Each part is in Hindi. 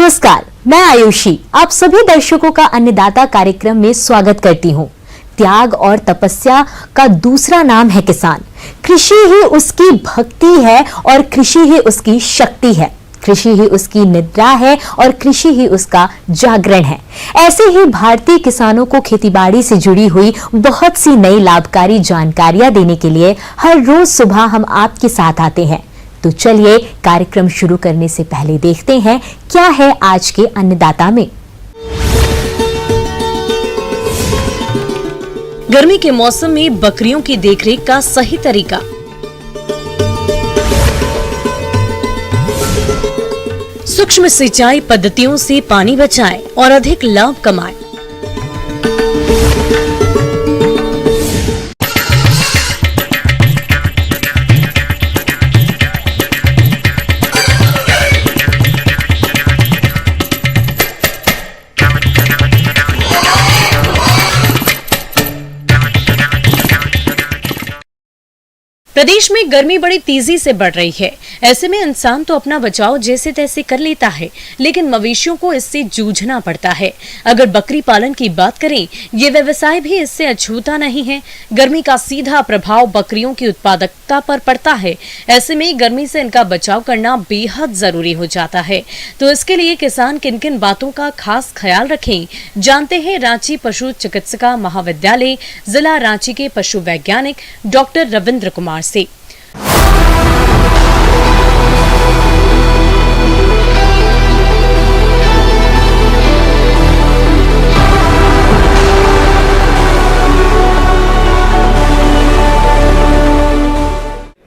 नमस्कार, मैं आयुषी आप सभी दर्शकों का अन्नदाता कार्यक्रम में स्वागत करती हूँ। त्याग और तपस्या का दूसरा नाम है किसान। कृषि ही उसकी भक्ति है और कृषि ही उसकी शक्ति है। कृषि ही उसकी निद्रा है और कृषि ही उसका जागरण है। ऐसे ही भारतीय किसानों को खेतीबाड़ी से जुड़ी हुई बहुत सी नई लाभकारी जानकारियां देने के लिए हर रोज सुबह हम आपके साथ आते हैं। तो चलिए कार्यक्रम शुरू करने से पहले देखते हैं क्या है आज के अन्नदाता में। गर्मी के मौसम में बकरियों की देखरेख का सही तरीका। सूक्ष्म सिंचाई पद्धतियों से पानी बचाएं और अधिक लाभ कमाएं। प्रदेश में गर्मी बड़ी तेजी से बढ़ रही है। ऐसे में इंसान तो अपना बचाव जैसे तैसे कर लेता है, लेकिन मवेशियों को इससे जूझना पड़ता है। अगर बकरी पालन की बात करें, ये व्यवसाय भी इससे अछूता नहीं है। गर्मी का सीधा प्रभाव बकरियों की उत्पादकता पर पड़ता है। ऐसे में गर्मी से इनका बचाव करना बेहद जरूरी हो जाता है। तो इसके लिए किसान किन किन बातों का खास ख्याल रखें, जानते हैं रांची पशु चिकित्सा महाविद्यालय जिला रांची के पशु वैज्ञानिक डॉक्टर रविंद्र कुमार से।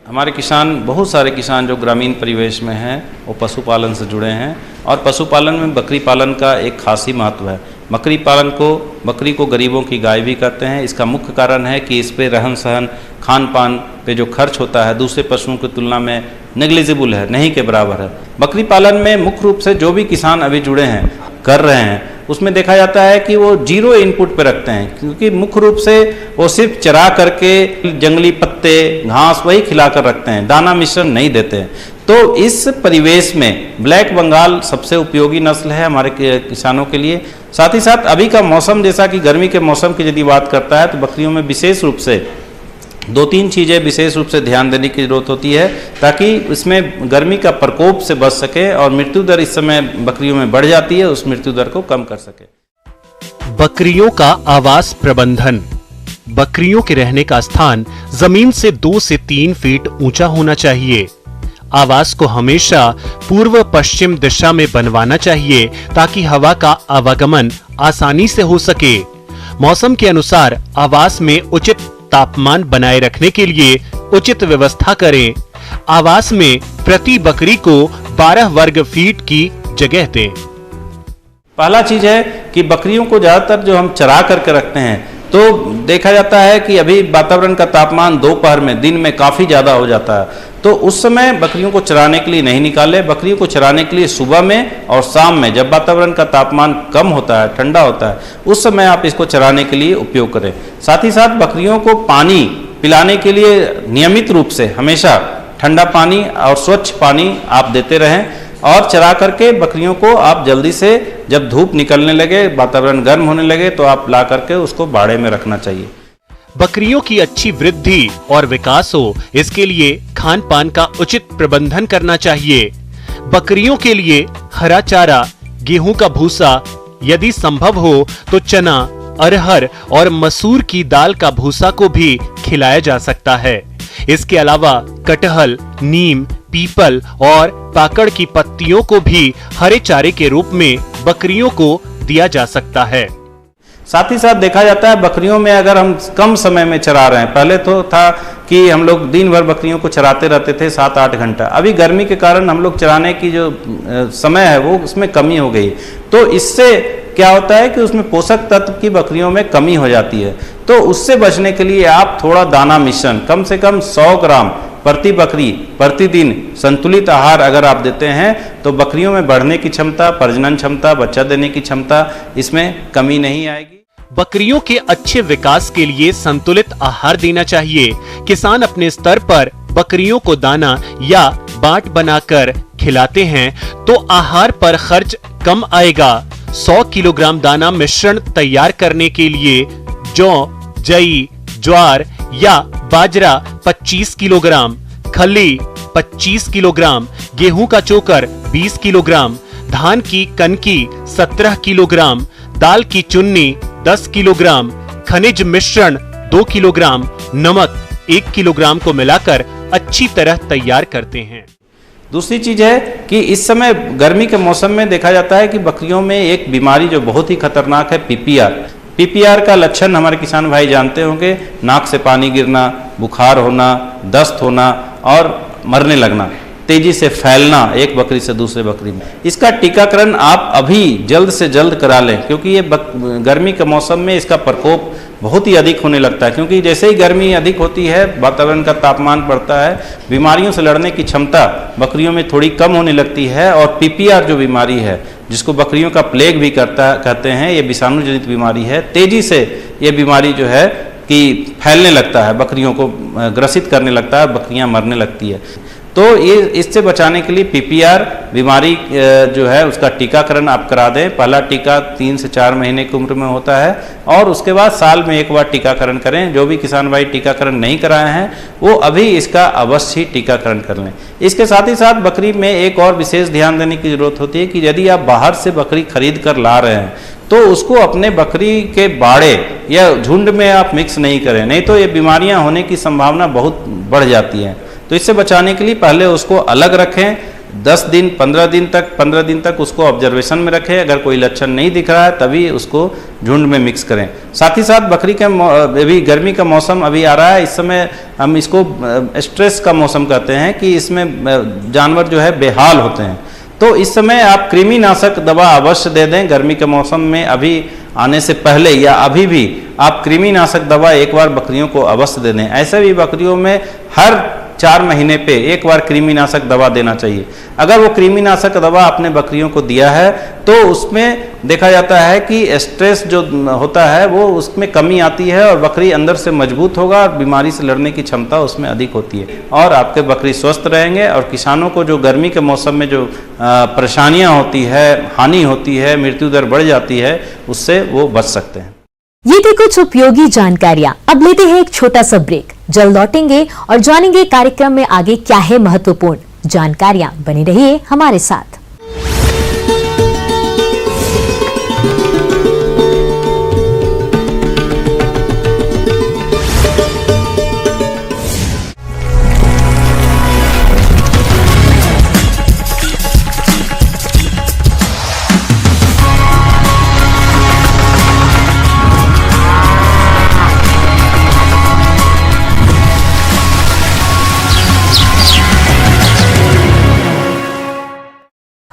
हमारे किसान, बहुत सारे किसान जो ग्रामीण परिवेश में हैं वो पशुपालन से जुड़े हैं और पशुपालन में बकरी पालन का एक खास ही महत्व है। बकरी को गरीबों की गाय भी कहते हैं। इसका मुख्य कारण है कि इस पे रहन सहन, खान पान पे जो खर्च होता है दूसरे पशुओं की तुलना में नेग्लिजिबल है, नहीं के बराबर है। बकरी पालन में मुख्य रूप से जो भी किसान अभी जुड़े हैं, कर रहे हैं, उसमें देखा जाता है कि वो जीरो इनपुट पे रखते हैं, क्योंकि मुख्य रूप से वो सिर्फ चरा करके जंगली पत्ते घास वही खिलाकर रखते हैं, दाना मिश्रण नहीं देते हैं। तो इस परिवेश में ब्लैक बंगाल सबसे उपयोगी नस्ल है हमारे किसानों के लिए। साथ ही साथ अभी का मौसम, जैसा कि गर्मी के मौसम की यदि बात करता है, तो बकरियों में विशेष रूप से 2-3 चीज़ें विशेष रूप से ध्यान देने की जरूरत होती है, ताकि इसमें गर्मी का प्रकोप से बच सके और मृत्यु दर इस समय बकरियों में बढ़ जाती है, उस मृत्यु दर को कम कर सके। बकरियों का आवास प्रबंधन। बकरियों के रहने का स्थान जमीन से 2 से 3 फीट ऊंचा होना चाहिए। आवास को हमेशा पूर्व पश्चिम दिशा में बनवाना चाहिए ताकि हवा का आवागमन आसानी से हो सके। मौसम के अनुसार आवास में उचित तापमान बनाए रखने के लिए उचित व्यवस्था करें। आवास में प्रति बकरी को 12 वर्ग फीट की जगह दें। पहला चीज है कि बकरियों को ज्यादातर जो हम चरा करके रखते हैं, तो देखा जाता है कि अभी वातावरण का तापमान दोपहर में, दिन में काफी ज्यादा हो जाता है, तो उस समय बकरियों को चराने के लिए नहीं निकाले। बकरियों को चराने के लिए सुबह में और शाम में, जब वातावरण का तापमान कम होता है, ठंडा होता है, उस समय आप इसको चराने के लिए उपयोग करें। साथ ही साथ बकरियों को पानी पिलाने के लिए नियमित रूप से हमेशा ठंडा पानी और स्वच्छ पानी आप देते रहें और चरा करके बकरियों को आप जल्दी से, जब धूप निकलने लगे, वातावरण गर्म होने लगे, तो आप ला करके उसको बाड़े में रखना चाहिए। बकरियों की अच्छी वृद्धि और विकास हो, इसके लिए खान पान का उचित प्रबंधन करना चाहिए। बकरियों के लिए हरा चारा, गेहूं का भूसा, यदि संभव हो तो चना, अरहर और मसूर की दाल का भूसा को भी खिलाया जा सकता है। इसके अलावा कटहल, नीम, पीपल और पाकड़ की पत्तियों को भी हरे चारे के रूप में बकरियों को दिया जा सकता है। साथ ही साथ देखा जाता है बकरियों में अगर हम कम समय में चरा रहे हैं, पहले तो था कि हम लोग दिन भर बकरियों को चराते रहते थे 7-8 घंटा। अभी गर्मी के कारण हम लोग चराने की जो समय है वो उसमें कमी हो गई, तो इससे क्या होता है कि उसमें पोषक तत्व की बकरियों में कमी हो जाती है। तो उससे बचने के लिए आप थोड़ा दाना मिश्रण कम से कम 100 ग्राम प्रति बकरी प्रतिदिन संतुलित आहार अगर आप देते हैं, तो बकरियों में बढ़ने की क्षमता, प्रजनन क्षमता, बच्चा देने की क्षमता, इसमें कमी नहीं आएगी। बकरियों के अच्छे विकास के लिए संतुलित आहार देना चाहिए। किसान अपने स्तर पर बकरियों को दाना या बाट बनाकर खिलाते हैं तो आहार पर खर्च कम आएगा। 100 किलोग्राम दाना मिश्रण तैयार करने के लिए जौ, जई, ज्वार या बाजरा 25 किलोग्राम, खली 25 किलोग्राम, गेहूं का चोकर 20 किलोग्राम, धान की कनकी 17 किलोग्राम, दाल की चुन्नी 10 किलोग्राम, खनिज मिश्रण 2 किलोग्राम, नमक 1 किलोग्राम को मिलाकर अच्छी तरह तैयार करते हैं। दूसरी चीज़ है कि इस समय गर्मी के मौसम में देखा जाता है कि बकरियों में एक बीमारी जो बहुत ही खतरनाक है, पीपीआर। पीपीआर का लक्षण हमारे किसान भाई जानते होंगे, नाक से पानी गिरना, बुखार होना, दस्त होना और मरने लगना, तेजी से फैलना एक बकरी से दूसरे बकरी में। इसका टीकाकरण आप अभी जल्द से जल्द करा लें, क्योंकि ये गर्मी के मौसम में इसका प्रकोप बहुत ही अधिक होने लगता है। क्योंकि जैसे ही गर्मी अधिक होती है, वातावरण का तापमान बढ़ता है, बीमारियों से लड़ने की क्षमता बकरियों में थोड़ी कम होने लगती है। और पीपीआर जो बीमारी है, जिसको बकरियों का प्लेग भी कहते हैं, ये विषाणु जनित बीमारी है। तेजी से ये बीमारी जो है कि फैलने लगता है, बकरियों को ग्रसित करने लगता है, बकरियां मरने लगती है। तो ये इससे बचाने के लिए पीपीआर बीमारी जो है उसका टीकाकरण आप करा दें। पहला टीका 3 से 4 महीने की उम्र में होता है और उसके बाद साल में एक बार टीकाकरण करें। जो भी किसान भाई टीकाकरण नहीं कराए हैं वो अभी इसका अवश्य ही टीकाकरण कर लें। इसके साथ ही साथ बकरी में एक और विशेष ध्यान देने की जरूरत होती है कि यदि आप बाहर से बकरी खरीद कर ला रहे हैं तो उसको अपने बकरी के बाड़े या झुंड में आप मिक्स नहीं करें, नहीं तो ये बीमारियां होने की संभावना बहुत बढ़ जाती है। तो इससे बचाने के लिए पहले उसको अलग रखें, 10 दिन 15 दिन तक उसको ऑब्जर्वेशन में रखें। अगर कोई लक्षण नहीं दिख रहा है तभी उसको झुंड में मिक्स करें। साथ ही साथ बकरी के अभी गर्मी का मौसम अभी आ रहा है, इस समय हम इसको स्ट्रेस का मौसम कहते हैं कि इसमें जानवर जो है बेहाल होते हैं। तो इस समय आप कृमिनाशक दवा अवश्य दे दें। गर्मी के मौसम में अभी आने से पहले या अभी भी आप कृमिनाशक दवा एक बार बकरियों को अवश्य दे दें। ऐसे भी बकरियों में हर 4 महीने पे एक बार कृमिनाशक दवा देना चाहिए। अगर वो कृमिनाशक दवा आपने बकरियों को दिया है तो उसमें देखा जाता है कि स्ट्रेस जो होता है वो उसमें कमी आती है और बकरी अंदर से मजबूत होगा और बीमारी से लड़ने की क्षमता उसमें अधिक होती है और आपके बकरी स्वस्थ रहेंगे। और किसानों को जो गर्मी के मौसम में जो परेशानियां होती है, हानि होती है, मृत्यु दर बढ़ जाती है, उससे वो बच सकते हैं। ये थी कुछ उपयोगी जानकारियां। अब लेते हैं एक छोटा सा ब्रेक, जल्द लौटेंगे और जानेंगे कार्यक्रम में आगे क्या है महत्वपूर्ण जानकारियां। बने रहिए हमारे साथ।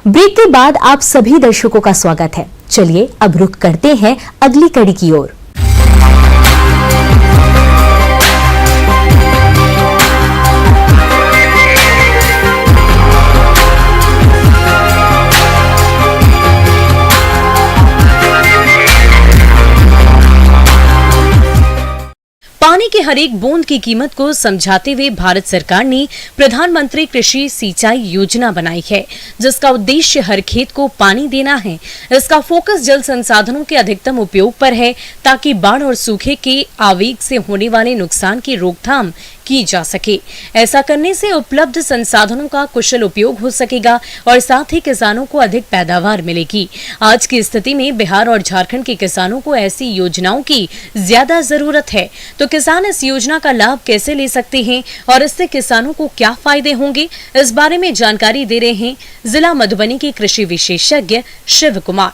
ब्रेक के बाद आप सभी दर्शकों का स्वागत है। चलिए अब रुख करते हैं अगली कड़ी की ओर। पानी की हर एक बूंद की कीमत को समझाते हुए भारत सरकार ने प्रधानमंत्री कृषि सिंचाई योजना बनाई है, जिसका उद्देश्य हर खेत को पानी देना है। इसका फोकस जल संसाधनों के अधिकतम उपयोग पर है ताकि बाढ़ और सूखे के आवेग से होने वाले नुकसान की रोकथाम की जा सके। ऐसा करने से उपलब्ध संसाधनों का कुशल उपयोग हो सकेगा और साथ ही किसानों को अधिक पैदावार मिलेगी। आज की स्थिति में बिहार और झारखंड के किसानों को ऐसी योजनाओं की ज्यादा जरूरत है। तो किसान इस योजना का लाभ कैसे ले सकते हैं और इससे किसानों को क्या फायदे होंगे, इस बारे में जानकारी दे रहे हैं जिला मधुबनी के कृषि विशेषज्ञ शिव कुमार।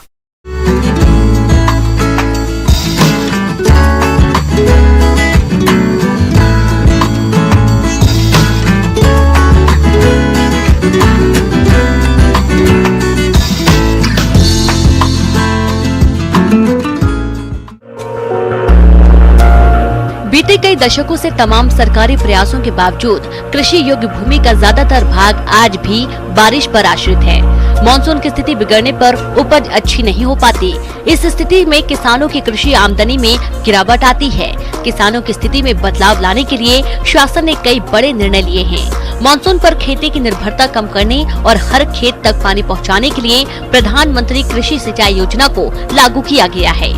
बीते कई दशकों से तमाम सरकारी प्रयासों के बावजूद कृषि योग्य भूमि का ज्यादातर भाग आज भी बारिश पर आश्रित है। मानसून की स्थिति बिगड़ने पर उपज अच्छी नहीं हो पाती। इस स्थिति में किसानों की कृषि आमदनी में गिरावट आती है। किसानों की स्थिति में बदलाव लाने के लिए शासन ने कई बड़े निर्णय लिए हैं। मानसून पर खेती की निर्भरता कम करने और हर खेत तक पानी पहुंचाने के लिए प्रधानमंत्री कृषि सिंचाई योजना को लागू किया गया है।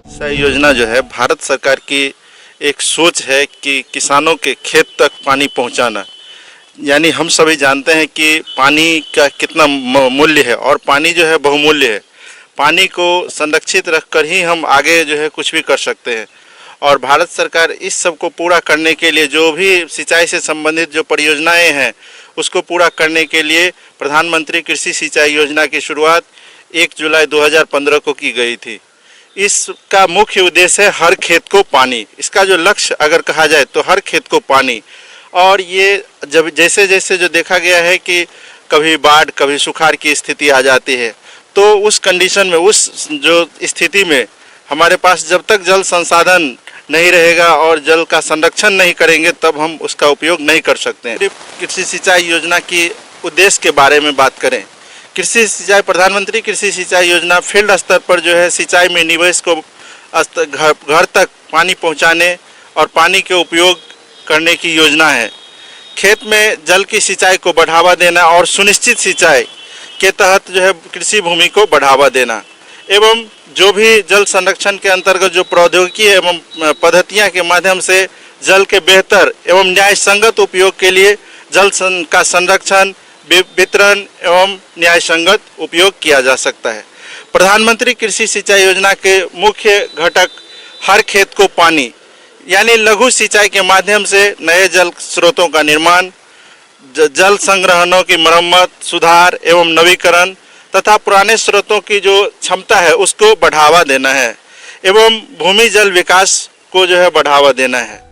सिंचाई योजना जो है भारत सरकार की एक सोच है कि किसानों के खेत तक पानी पहुंचाना। यानी हम सभी जानते हैं कि पानी का कितना मूल्य है और पानी जो है बहुमूल्य है। पानी को संरक्षित रखकर ही हम आगे जो है कुछ भी कर सकते हैं। और भारत सरकार इस सब को पूरा करने के लिए जो भी सिंचाई से संबंधित जो परियोजनाएं हैं उसको पूरा करने के लिए प्रधानमंत्री कृषि सिंचाई योजना की शुरुआत 1 जुलाई 2015 को की गई थी। इसका मुख्य उद्देश्य है हर खेत को पानी। इसका जो लक्ष्य अगर कहा जाए तो हर खेत को पानी। और ये जब जैसे जैसे जो देखा गया है कि कभी बाढ़ कभी सुखाड़ की स्थिति आ जाती है, तो उस कंडीशन में उस जो स्थिति में हमारे पास जब तक जल संसाधन नहीं रहेगा और जल का संरक्षण नहीं करेंगे तब हम उसका उपयोग नहीं कर सकते हैं। कृषि सिंचाई योजना की उद्देश्य के बारे में बात करें, कृषि सिंचाई प्रधानमंत्री कृषि सिंचाई योजना फील्ड स्तर पर जो है सिंचाई में निवेश को घर तक पानी पहुंचाने और पानी के उपयोग करने की योजना है। खेत में जल की सिंचाई को बढ़ावा देना और सुनिश्चित सिंचाई के तहत जो है कृषि भूमि को बढ़ावा देना एवं जो भी जल संरक्षण के अंतर्गत जो प्रौद्योगिकी एवं पद्धतियां के माध्यम से जल के बेहतर एवं न्याय संगत उपयोग के लिए जल का संरक्षण वितरण एवं न्याय संगत उपयोग किया जा सकता है। प्रधानमंत्री कृषि सिंचाई योजना के मुख्य घटक हर खेत को पानी यानी लघु सिंचाई के माध्यम से नए जल स्रोतों का निर्माण, जल संग्रहणों की मरम्मत, सुधार एवं नवीकरण तथा पुराने स्रोतों की जो क्षमता है उसको बढ़ावा देना है एवं भूमि जल विकास को जो है बढ़ावा देना है।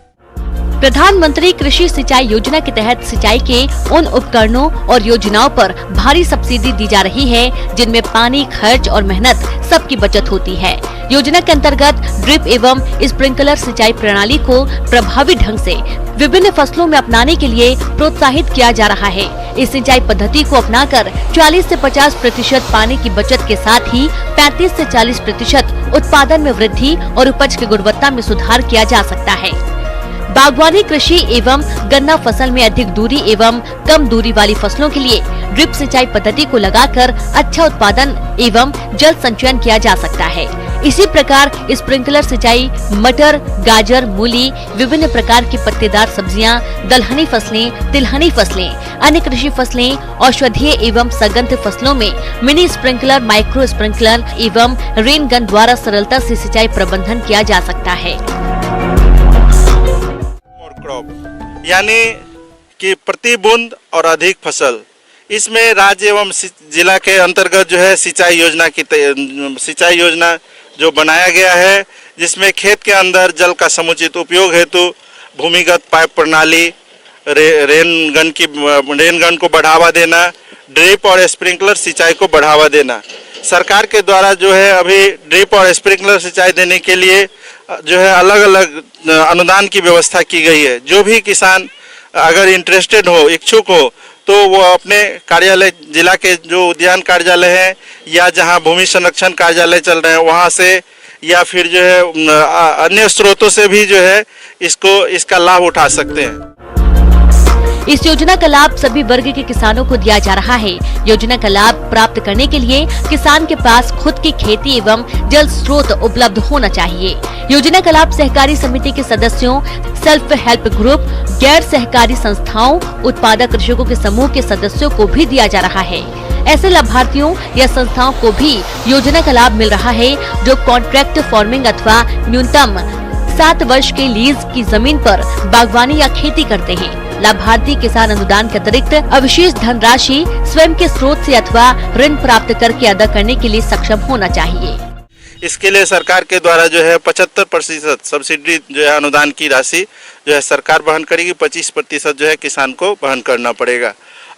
प्रधानमंत्री कृषि सिंचाई योजना के तहत सिंचाई के उन उपकरणों और योजनाओं पर भारी सब्सिडी दी जा रही है जिनमें पानी, खर्च और मेहनत सबकी बचत होती है। योजना के अंतर्गत ड्रिप एवं स्प्रिंकलर सिंचाई प्रणाली को प्रभावी ढंग से विभिन्न फसलों में अपनाने के लिए प्रोत्साहित किया जा रहा है। इस सिंचाई पद्धति को अपनाकर 40 से 50% पानी की बचत के साथ ही 35 से 40% उत्पादन में वृद्धि और उपज की गुणवत्ता में सुधार किया जा सकता है। बागवानी कृषि एवं गन्ना फसल में अधिक दूरी एवं कम दूरी वाली फसलों के लिए ड्रिप सिंचाई पद्धति को लगाकर अच्छा उत्पादन एवं जल संचयन किया जा सकता है। इसी प्रकार स्प्रिंकलर सिंचाई मटर, गाजर, मूली, विभिन्न प्रकार की पत्तेदार सब्जियां, दलहनी फसलें, तिलहनी फसलें, अन्य कृषि फसलें, औषधीय एवं सघन फसलों में मिनी स्प्रिंकलर, माइक्रो स्प्रिंकलर एवं रेन गन द्वारा सरलता से सिंचाई प्रबंधन किया जा सकता है। यानी कि प्रति बूंद और अधिक फसल, इसमें राज्य एवं जिला के अंतर्गत जो है सिंचाई योजना जो बनाया गया है, जिसमें खेत के अंदर जल का समुचित उपयोग हेतु भूमिगत पाइप प्रणाली, रेन गन को बढ़ावा देना, ड्रिप और स्प्रिंकलर सिंचाई को बढ़ावा देना। सरकार के द्वारा जो है अभी ड्रिप और स्प्रिंकलर सिंचाई देने के लिए जो है अलग अलग अनुदान की व्यवस्था की गई है। जो भी किसान अगर इंटरेस्टेड हो, इच्छुक हो, तो वो अपने कार्यालय, जिला के जो उद्यान कार्यालय हैं या जहां भूमि संरक्षण कार्यालय चल रहे हैं वहां से या फिर जो है अन्य स्रोतों से भी जो है इसका लाभ उठा सकते हैं। इस योजना का लाभ सभी वर्ग के किसानों को दिया जा रहा है। योजना का लाभ प्राप्त करने के लिए किसान के पास खुद की खेती एवं जल स्रोत उपलब्ध होना चाहिए। योजना का लाभ सहकारी समिति के सदस्यों, सेल्फ हेल्प ग्रुप, गैर सहकारी संस्थाओं, उत्पादक कृषकों के समूह के सदस्यों को भी दिया जा रहा है। ऐसे लाभार्थियों या संस्थाओं को भी योजना का लाभ मिल रहा है जो कॉन्ट्रैक्ट फार्मिंग अथवा न्यूनतम 7 वर्ष के लीज की जमीन पर बागवानी या खेती करते हैं। लाभार्थी किसान अनुदान के अतिरिक्त अवशेष धनराशि स्वयं के स्रोत से अथवा ऋण प्राप्त करके अदा करने के लिए सक्षम होना चाहिए। इसके लिए सरकार के द्वारा जो है 75% सब्सिडी जो है अनुदान की राशि जो है सरकार वहन करेगी, 25% जो है किसान को वहन करना पड़ेगा।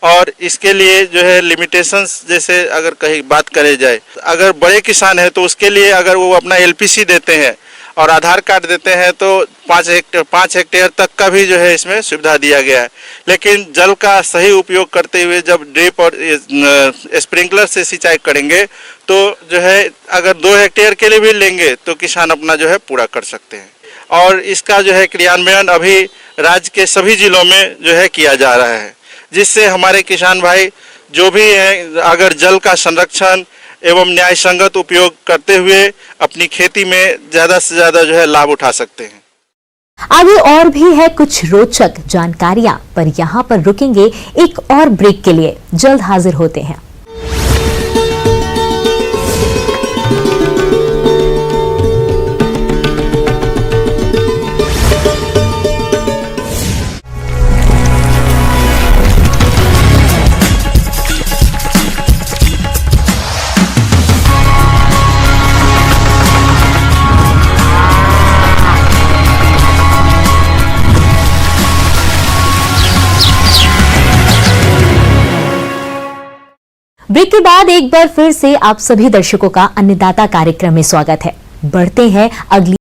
और इसके लिए जो है लिमिटेशंस, जैसे अगर कहीं बात करे जाए, अगर बड़े किसान है तो उसके लिए अगर वो अपना LPC देते हैं और आधार कार्ड देते हैं तो 5 हेक्टेयर तक का भी जो है इसमें सुविधा दिया गया है। लेकिन जल का सही उपयोग करते हुए जब ड्रिप और स्प्रिंकलर से सिंचाई करेंगे तो जो है अगर 2 हेक्टेयर के लिए भी लेंगे तो किसान अपना जो है पूरा कर सकते हैं। और इसका जो है क्रियान्वयन अभी राज्य के सभी जिलों में जो है किया जा रहा है, जिससे हमारे किसान भाई जो भी हैं अगर जल का संरक्षण एवं न्याय संगत उपयोग करते हुए अपनी खेती में ज़्यादा से ज़्यादा जो है लाभ उठा सकते हैं। आगे और भी है कुछ रोचक जानकारियां, पर यहाँ पर रुकेंगे एक और ब्रेक के लिए। जल्द हाजिर होते हैं। ब्रेक के बाद एक बार फिर से आप सभी दर्शकों का अन्नदाता कार्यक्रम में स्वागत है। बढ़ते हैं अगली।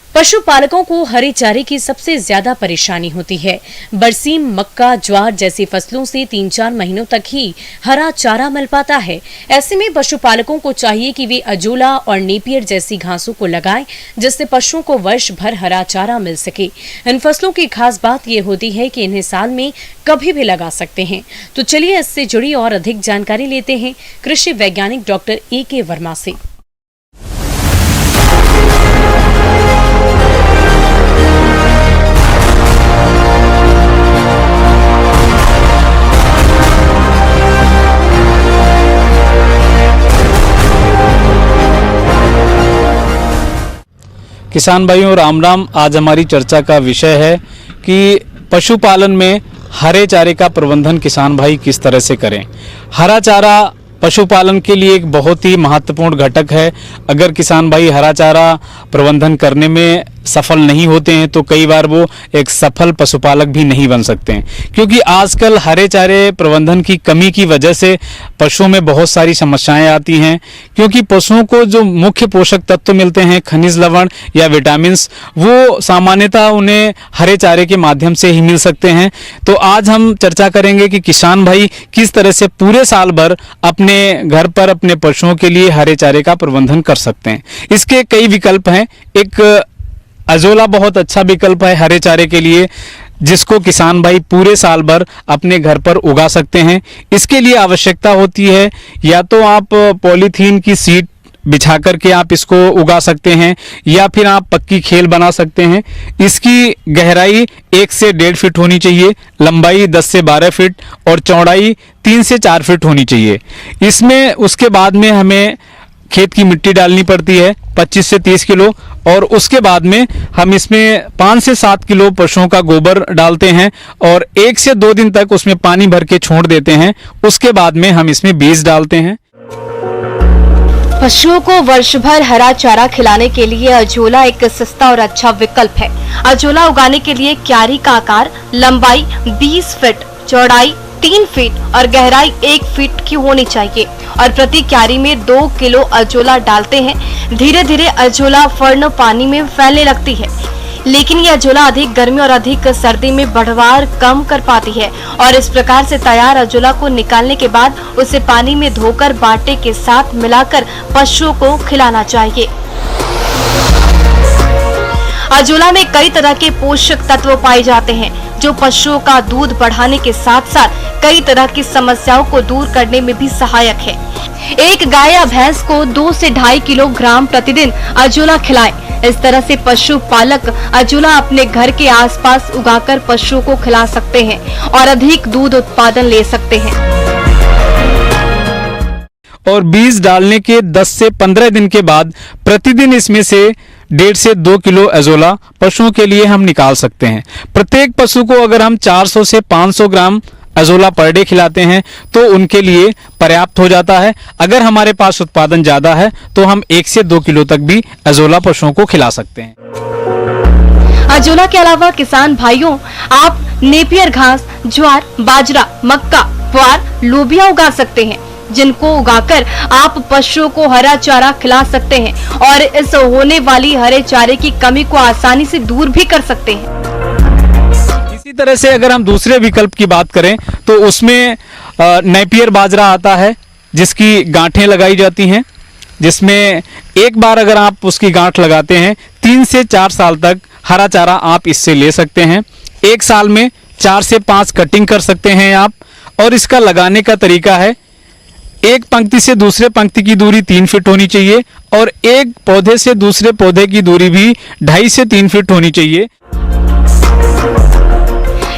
पशुपालकों को हरे चारे की सबसे ज्यादा परेशानी होती है। बरसीम, मक्का, ज्वार जैसी फसलों से 3-4 महीनों तक ही हरा चारा मिल पाता है। ऐसे में पशुपालकों को चाहिए कि वे अजोला और नेपियर जैसी घासों को लगाएं, जिससे पशुओं को वर्ष भर हरा चारा मिल सके। इन फसलों की खास बात ये होती है कि इन्हें साल में कभी भी लगा सकते हैं। तो चलिए इससे जुड़ी और अधिक जानकारी लेते हैं कृषि वैज्ञानिक डॉक्टर A.K. वर्मा से। किसान भाइयों राम राम। आज हमारी चर्चा का विषय है कि पशुपालन में हरे चारे का प्रबंधन किसान भाई किस तरह से करें। हरा चारा पशुपालन के लिए एक बहुत ही महत्वपूर्ण घटक है। अगर किसान भाई हरा चारा प्रबंधन करने में सफल नहीं होते हैं तो कई बार वो एक सफल पशुपालक भी नहीं बन सकते हैं, क्योंकि आजकल हरे चारे प्रबंधन की कमी की वजह से पशुओं में बहुत सारी समस्याएं आती हैं। क्योंकि पशुओं को जो मुख्य पोषक तत्व मिलते हैं, खनिज लवण या विटामिन्स, वो सामान्यतः उन्हें हरे चारे के माध्यम से ही मिल सकते हैं। तो आज हम चर्चा करेंगे कि किसान भाई किस तरह से पूरे साल भर अपने घर पर अपने पशुओं के लिए हरे चारे का प्रबंधन कर सकते हैं। इसके कई विकल्प हैं। एक अजोला बहुत अच्छा विकल्प है हरे चारे के लिए, जिसको किसान भाई पूरे साल भर अपने घर पर उगा सकते हैं। इसके लिए आवश्यकता होती है या तो आप पॉलीथीन की सीट बिछा करके आप इसको उगा सकते हैं, या फिर आप पक्की खेल बना सकते हैं। इसकी गहराई 1 से 1.5 फीट होनी चाहिए, लंबाई 10 से 12 फीट और चौड़ाई 3 से 4 फीट होनी चाहिए। इसमें उसके बाद में हमें खेत की मिट्टी डालनी पड़ती है 25 से 30 किलो, और उसके बाद में हम इसमें 5 से 7 किलो पशुओं का गोबर डालते हैं और 1 से 2 दिन तक उसमें पानी भर के छोड़ देते हैं। उसके बाद में हम इसमें बीज डालते हैं। पशुओं को वर्ष भर हरा चारा खिलाने के लिए अजोला एक सस्ता और अच्छा विकल्प है। अजोला उगाने के लिए क्यारी का आकार लंबाई 20 फीट, चौड़ाई 3 फीट और गहराई 1 फीट की होनी चाहिए और प्रति क्यारी में 2 किलो अजोला डालते हैं। धीरे धीरे अजोला फर्न पानी में फैलने लगती है, लेकिन यह अजोला अधिक गर्मी और अधिक सर्दी में बढ़वार कम कर पाती है और इस प्रकार से तैयार अजोला को निकालने के बाद उसे पानी में धोकर बाटे के साथ मिलाकर पशुओं को खिलाना चाहिए। अजोला में कई तरह के पोषक तत्व पाए जाते हैं जो पशुओं का दूध बढ़ाने के साथ साथ कई तरह की समस्याओं को दूर करने में भी सहायक है। एक गाय या भैंस को 2 से 2.5 किलोग्राम प्रतिदिन अजोला खिलाएं। इस तरह से पशुपालक अजोला अपने घर के आसपास उगाकर पशुओं को खिला सकते हैं और अधिक दूध उत्पादन ले सकते हैं। और बीज डालने के 10 से 15 दिन के बाद प्रतिदिन इसमें से 1.5 से 2 किलो अजोला पशुओं के लिए हम निकाल सकते हैं। प्रत्येक पशु को अगर हम 400 से 500 ग्राम अजोला पर डे खिलाते हैं तो उनके लिए पर्याप्त हो जाता है। अगर हमारे पास उत्पादन ज्यादा है तो हम 1 से 2 किलो तक भी अजोला पशुओं को खिला सकते हैं। अजोला के अलावा किसान भाइयों, आप नेपियर घास, ज्वार, बाजरा, मक्का, ज्वार, लोबिया उगा सकते हैं। जिनको उगाकर आप पशुओं को हरा चारा खिला सकते हैं और इस होने वाली हरे चारे की कमी को आसानी से दूर भी कर सकते हैं। इसी तरह से अगर हम दूसरे विकल्प की बात करें तो उसमें नेपियर बाजरा आता है, जिसकी गांठें लगाई जाती हैं, जिसमें एक बार अगर आप उसकी गांठ लगाते हैं 3 से 4 साल तक हरा चारा आप इससे ले सकते हैं। एक साल में 4 से 5 कटिंग कर सकते हैं आप। और इसका लगाने का तरीका है, एक पंक्ति से दूसरे पंक्ति की दूरी 3 फीट होनी चाहिए और एक पौधे से दूसरे पौधे की दूरी भी 2.5 से 3 फीट होनी चाहिए।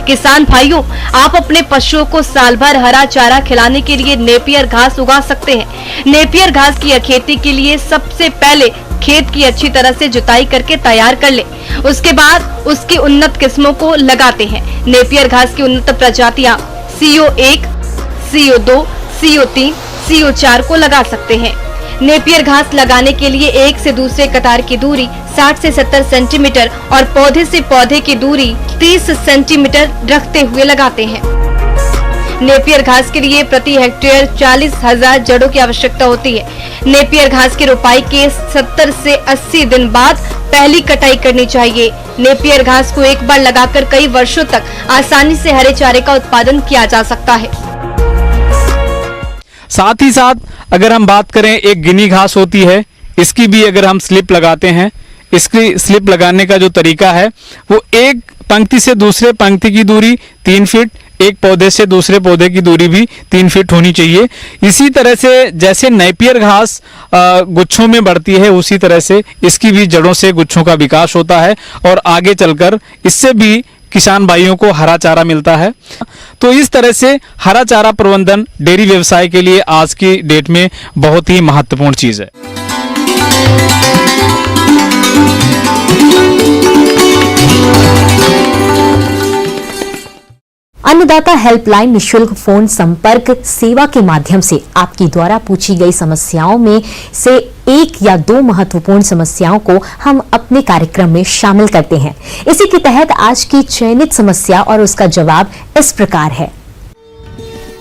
किसान भाइयों, आप अपने पशुओं को साल भर हरा चारा खिलाने के लिए नेपियर घास उगा सकते हैं। नेपियर घास की खेती के लिए सबसे पहले खेत की अच्छी तरह से जुताई करके तैयार कर ले। उसके बाद उसकी उन्नत किस्मों को लगाते हैं। नेपियर घास की उन्नत प्रजातियां CO1, CO2, CO3, CO4 को लगा सकते हैं। नेपियर घास लगाने के लिए एक से दूसरे कतार की दूरी 60 से 70 सेंटीमीटर और पौधे से पौधे की दूरी 30 सेंटीमीटर रखते हुए लगाते हैं। नेपियर घास के लिए प्रति हेक्टेयर 40,000 जड़ों की आवश्यकता होती है। नेपियर घास की रोपाई के 70 से 80 दिन बाद पहली कटाई करनी चाहिए। नेपियर घास को एक बार लगाकर कई वर्षों तक आसानी से हरे चारे का उत्पादन किया जा सकता है। साथ ही साथ अगर हम बात करें, एक गिनी घास होती है, इसकी भी अगर हम स्लिप लगाते हैं, इसकी स्लिप लगाने का जो तरीका है वो एक पंक्ति से दूसरे पंक्ति की दूरी 3 फीट, एक पौधे से दूसरे पौधे की दूरी भी 3 फीट होनी चाहिए। इसी तरह से जैसे नेपियर घास गुच्छों में बढ़ती है, उसी तरह से इसकी भी जड़ों से गुच्छों का विकास होता है और आगे चलकर इससे भी किसान भाइयों को हरा चारा मिलता है। तो इस तरह से हरा चारा प्रबंधन डेयरी व्यवसाय के लिए आज की डेट में बहुत ही महत्वपूर्ण चीज है। अन्नदाता हेल्पलाइन निशुल्क फोन संपर्क सेवा के माध्यम से आपकी द्वारा पूछी गई समस्याओं में से 1 या 2 महत्वपूर्ण समस्याओं को हम अपने कार्यक्रम में शामिल करते हैं। इसी के तहत आज की चयनित समस्या और उसका जवाब इस प्रकार है।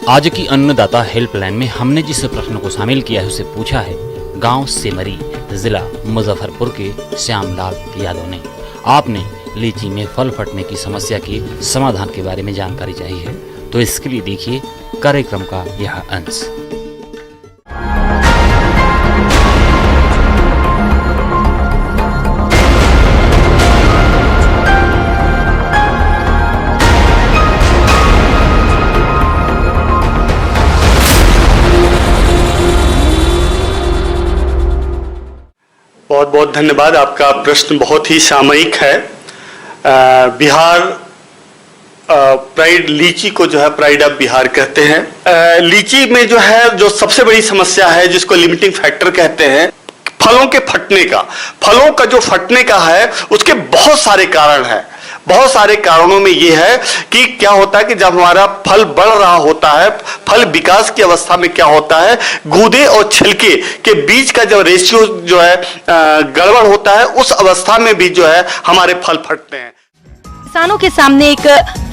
आज की अन्नदाता हेल्पलाइन में हमने जिस प्रश्न को शामिल किया है उसे पूछा है गांव सेमरी, जिला मुजफ्फरपुर के श्यामलाल यादव ने। आपने लीची में फल फटने की समस्या के समाधान के बारे में जानकारी चाहिए है, तो इसके लिए देखिए कार्यक्रम का यह अंश। बहुत बहुत धन्यवाद। आपका प्रश्न बहुत ही सामयिक है। बिहार प्राइड, लीची को जो है प्राइड ऑफ बिहार कहते हैं। लीची में जो है, जो सबसे बड़ी समस्या है जिसको लिमिटिंग फैक्टर कहते हैं, फलों के फटने का। फलों का जो फटने का है उसके बहुत सारे कारण हैं। बहुत सारे कारणों में ये है कि क्या होता है कि जब हमारा फल बढ़ रहा होता है, फल विकास की अवस्था में क्या होता है, गूदे और छिलके के बीच का जो रेशियो जो है गड़बड़ होता है, उस अवस्था में भी जो है हमारे फल फटते हैं। किसानों के सामने एक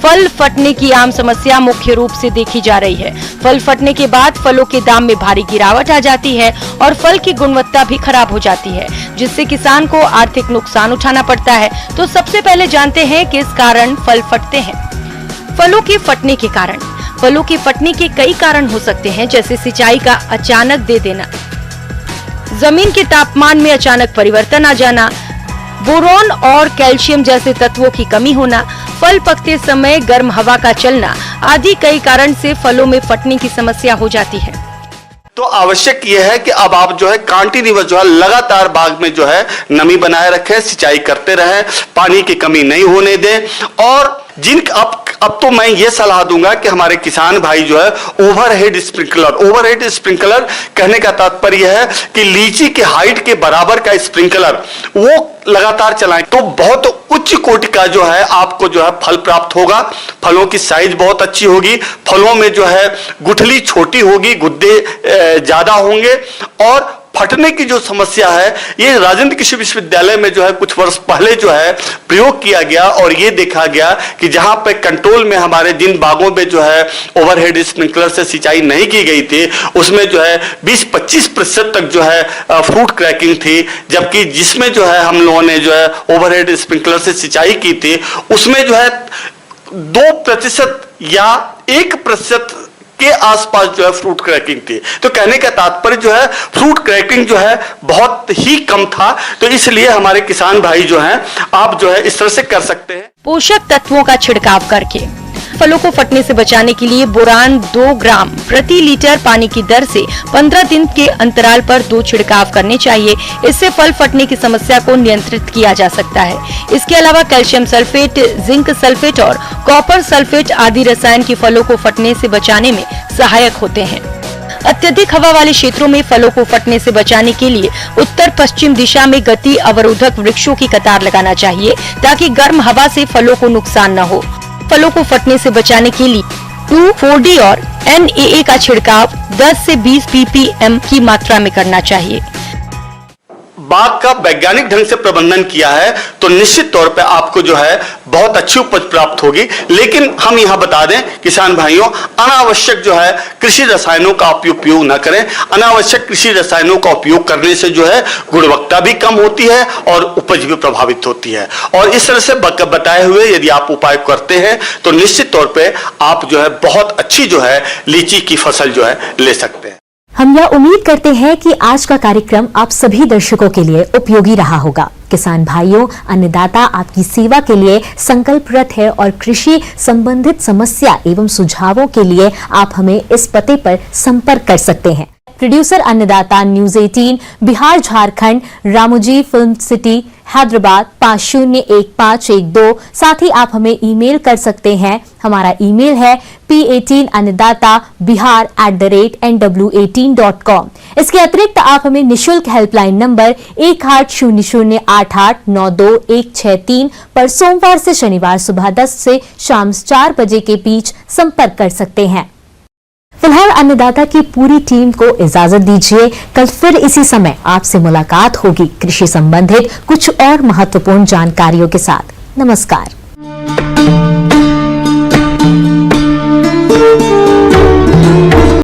फल फटने की आम समस्या मुख्य रूप से देखी जा रही है। फल फटने के बाद फलों के दाम में भारी गिरावट आ जाती है और फल की गुणवत्ता भी खराब हो जाती है, जिससे किसान को आर्थिक नुकसान उठाना पड़ता है। तो सबसे पहले जानते हैं किस कारण फल फटते हैं। फलों के फटने के कारण। फलों के फटने के कई कारण हो सकते हैं, जैसे सिंचाई का अचानक दे देना, जमीन के तापमान में अचानक परिवर्तन आ जाना, बोरोन और कैल्शियम जैसे तत्वों की कमी होना, फल पकते समय गर्म हवा का चलना आदि कई कारण से फलों में फटने की समस्या हो जाती है। तो आवश्यक यह है कि अब आप जो है कंटिन्यूअस जो है लगातार बाग में जो है नमी बनाए रखें, सिंचाई करते रहें, पानी की कमी नहीं होने दें। और अब तो मैं ये सलाह दूंगा कि हमारे किसान भाई जो है ओवरहेड स्प्रिंकलर कहने का तात्पर्य है कि लीची के हाइट के बराबर का स्प्रिंकलर वो लगातार चलाएं, तो बहुत उच्च कोटि का जो है आपको जो है फल प्राप्त होगा। फलों की साइज बहुत अच्छी होगी, फलों में जो है गुठली छोटी होगी, गुद्दे ज्यादा होंगे और फटने की जो समस्या है, ये राजेंद्र कृषि विश्वविद्यालय में जो है कुछ वर्ष पहले जो है प्रयोग किया गया और ये देखा गया कि जहां पे कंट्रोल में हमारे जिन बागों में जो है ओवरहेड स्प्रिंकलर से सिंचाई नहीं की गई थी, उसमें जो है 20-25% तक जो है फ्रूट क्रैकिंग थी, जबकि जिसमें जो है हम लोगों ने जो है ओवरहेड स्प्रिंकलर से सिंचाई की थी उसमें जो है 2% या 1% के आसपास जो है फ्रूट क्रैकिंग थी। तो कहने का तात्पर्य जो है फ्रूट क्रैकिंग जो है बहुत ही कम था। तो इसलिए हमारे किसान भाई जो हैं, आप जो है इस तरह से कर सकते हैं। पोषक तत्वों का छिड़काव करके फलों को फटने से बचाने के लिए बोरान 2 ग्राम प्रति लीटर पानी की दर से 15 दिन के अंतराल पर 2 छिड़काव करने चाहिए। इससे फल फटने की समस्या को नियंत्रित किया जा सकता है। इसके अलावा कैल्शियम सल्फेट, जिंक सल्फेट और कॉपर सल्फेट आदि रसायन की फलों को फटने से बचाने में सहायक होते हैं। अत्यधिक हवा वाले क्षेत्रों में फलों को फटने से बचाने के लिए उत्तर पश्चिम दिशा में गति अवरोधक वृक्षों की कतार लगाना चाहिए ताकि गर्म हवा से फलों को नुकसान न हो। फलों को फटने से बचाने के लिए 2,4-D और NAA का छिड़काव 10 से 20 ppm की मात्रा में करना चाहिए। बाग का वैज्ञानिक ढंग से प्रबंधन किया है तो निश्चित तौर पे आपको जो है बहुत अच्छी उपज प्राप्त होगी। लेकिन हम यहाँ बता दें किसान भाइयों, अनावश्यक जो है कृषि रसायनों का उपयोग न करें। अनावश्यक कृषि रसायनों का उपयोग करने से जो है गुणवत्ता भी कम होती है और उपज भी प्रभावित होती है। और इस तरह से बताए हुए यदि आप उपाय करते हैं तो निश्चित तौर पे आप जो है बहुत अच्छी जो है लीची की फसल जो है ले सकते हैं। हम यह उम्मीद करते हैं कि आज का कार्यक्रम आप सभी दर्शकों के लिए उपयोगी रहा होगा। किसान भाइयों, अन्नदाता आपकी सेवा के लिए संकल्परत है और कृषि संबंधित समस्या एवं सुझावों के लिए आप हमें इस पते पर संपर्क कर सकते हैं। प्रोड्यूसर अन्नदाता, news 18, Bihar Jharkhand, Ramoji film city, Hyderabad 501512। साथ ही आप हमें ईमेल कर सकते हैं। हमारा ईमेल है p18annadatabihar@nw18.com। इसके अतिरिक्त आप हमें निशुल्क हेल्पलाइन नंबर 180088921163 पर सोमवार से शनिवार सुबह 10 से शाम 4 बजे के बीच संपर्क कर सकते हैं। फिलहाल अन्नदाता की पूरी टीम को इजाजत दीजिए। कल फिर इसी समय आपसे मुलाकात होगी कृषि संबंधित कुछ और महत्वपूर्ण जानकारियों के साथ। नमस्कार।